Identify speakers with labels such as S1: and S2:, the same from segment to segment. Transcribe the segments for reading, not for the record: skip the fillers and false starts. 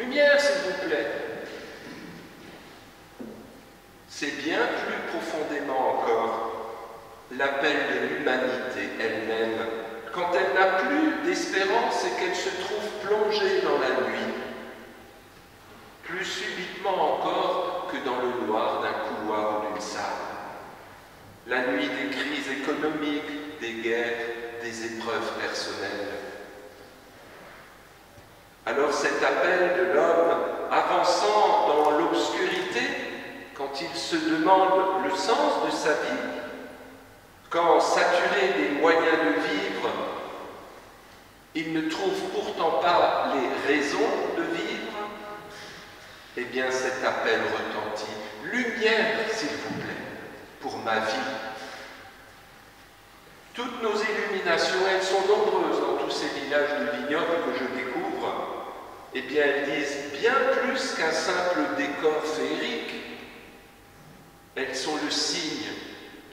S1: Lumière, s'il vous plaît. C'est bien plus profondément encore l'appel de l'humanité elle-même, quand elle n'a plus d'espérance et qu'elle se trouve plongée dans la nuit, plus subitement encore que dans le noir d'un couloir ou d'une salle. La nuit des crises économiques, des guerres, des épreuves personnelles. Alors cet appel de l'homme avançant dans l'obscurité, quand il se demande le sens de sa vie, quand saturé des moyens de vivre, il ne trouve pourtant pas les raisons de vivre, eh bien cet appel retentit. Lumière, s'il vous plaît, pour ma vie. Toutes nos illuminations, elles sont nombreuses dans tous ces villages de vignobles que je découvre. Eh bien, elles disent bien plus qu'un simple décor féerique. Elles sont le signe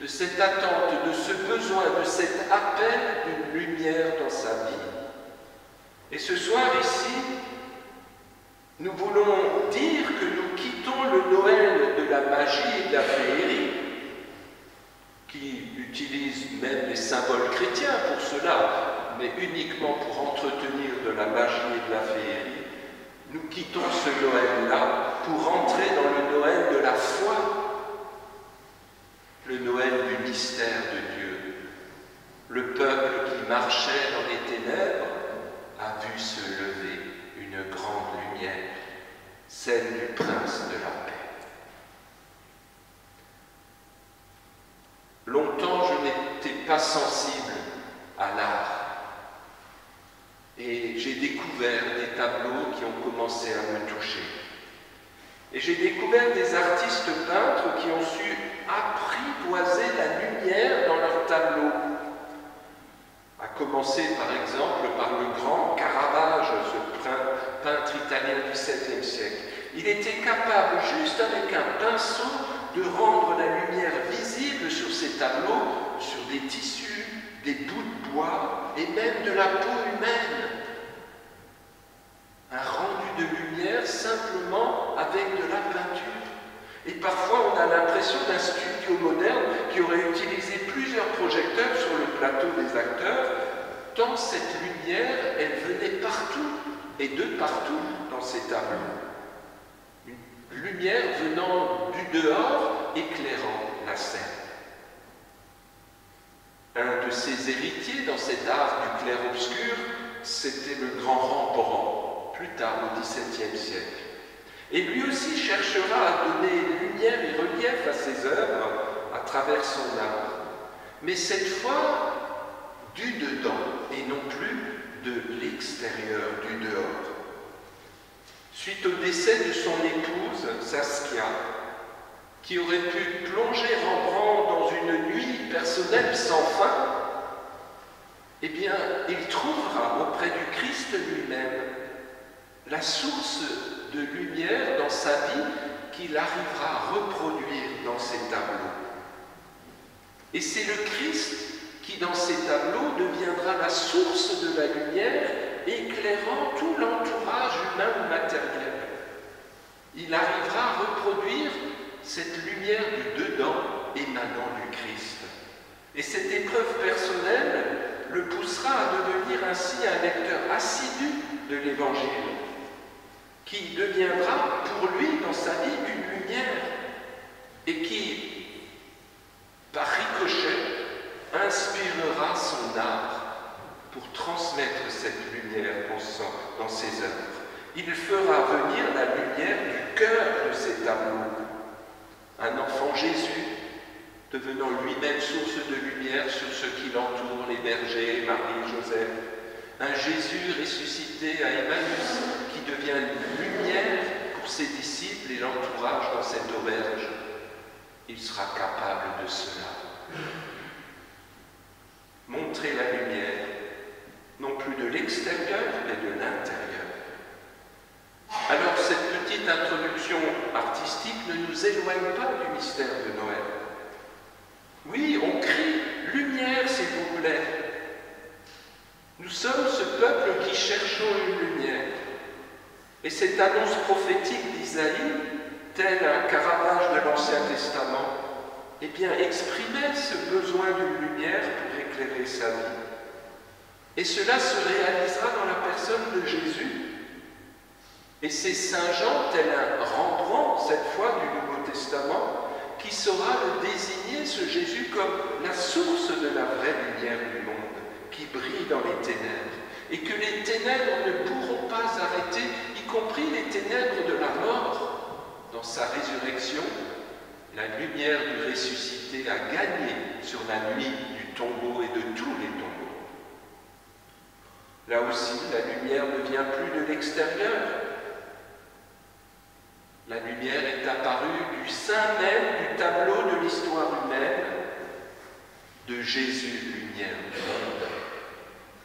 S1: de cette attente, de ce besoin, de cet appel d'une lumière dans sa vie. Et ce soir ici, nous voulons dire que nous quittons le Noël de la magie et de la féerie, qui utilise même les symboles chrétiens pour cela, mais uniquement pour entretenir de la magie et de la féerie. Nous quittons ce Noël-là pour entrer dans le Noël de la foi, le Noël du mystère de Dieu. Le peuple qui marchait dans les ténèbres a vu se lever une grande lumière, celle du prince de la paix. Longtemps, je n'étais pas sensible à l'art. Et j'ai découvert des tableaux qui ont commencé à me toucher. Et j'ai découvert des artistes peintres qui ont su apprivoiser la lumière dans leurs tableaux. À commencer par exemple par le grand Caravage, ce peintre italien du XVIIe siècle. Il était capable, juste avec un pinceau, de rendre la lumière visible sur ses tableaux, sur des tissus, des bouts de bois et même de la peau humaine. Un rendu de lumière simplement avec de la peinture. Et parfois on a l'impression d'un studio moderne qui aurait utilisé plusieurs projecteurs sur le plateau des acteurs, tant cette lumière, elle venait partout et de partout dans ces tableaux. Une lumière venant du dehors, éclairant la scène. Un de ses héritiers dans cet art du clair-obscur, c'était le grand Rembrandt, plus tard au XVIIe siècle. Et lui aussi cherchera à donner lumière et relief à ses œuvres à travers son art. Mais cette fois, du dedans et non plus de l'extérieur, du dehors. Suite au décès de son épouse, Saskia, qui aurait pu plonger Rembrandt dans une nuit personnelle sans fin, eh bien, il trouvera auprès du Christ lui-même la source de lumière dans sa vie qu'il arrivera à reproduire dans ses tableaux. Et c'est le Christ qui, dans ses tableaux, deviendra la source de la lumière, éclairant tout l'entourage humain ou matériel. Il arrivera à reproduire cette lumière du dedans émanant du Christ. Et cette épreuve personnelle le poussera à devenir ainsi un lecteur assidu de l'Évangile, qui deviendra pour lui dans sa vie une lumière et qui, par ricochet, inspirera son art pour transmettre cette lumière dans ses œuvres. Il fera venir la lumière du cœur de ses tableaux. Un enfant Jésus, devenant lui-même source de lumière sur ceux qui l'entourent, les bergers, Marie, Joseph. Un Jésus ressuscité à Emmaüs, qui devient lumière pour ses disciples et l'entourage dans cette auberge. Il sera capable de cela. Montrer la lumière, non plus de l'extérieur, mais de l'intérieur. Alors cette petite introduction artistique ne nous éloigne pas du mystère de Noël. Oui, on crie « Lumière, s'il vous plaît ». Nous sommes ce peuple qui cherchons une lumière. Et cette annonce prophétique d'Isaïe, tel un Caravage de l'Ancien Testament, eh bien, exprimait ce besoin d'une lumière pour éclairer sa vie. Et cela se réalisera dans la personne de Jésus. Et c'est Saint Jean, tel un Rembrandt, cette fois du Nouveau Testament, qui saura le désigner, ce Jésus, comme la source de la vraie lumière du monde, qui brille dans les ténèbres, et que les ténèbres ne pourront pas arrêter, y compris les ténèbres de la mort. Dans sa résurrection, la lumière du ressuscité a gagné sur la nuit du tombeau et de tous les tombeaux. Là aussi, la lumière ne vient plus de l'extérieur. La lumière est apparue du sein même du tableau de l'histoire humaine, de Jésus, lumière du monde.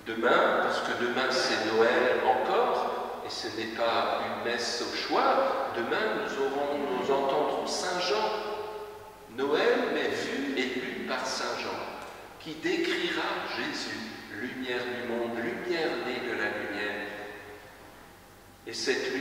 S1: Demain, parce que demain c'est Noël encore, et ce n'est pas une messe au choix, demain nous entendrons Saint Jean, Noël mais vu et lu par Saint Jean, qui décrira Jésus, lumière du monde, lumière née de la lumière. Et cette lumière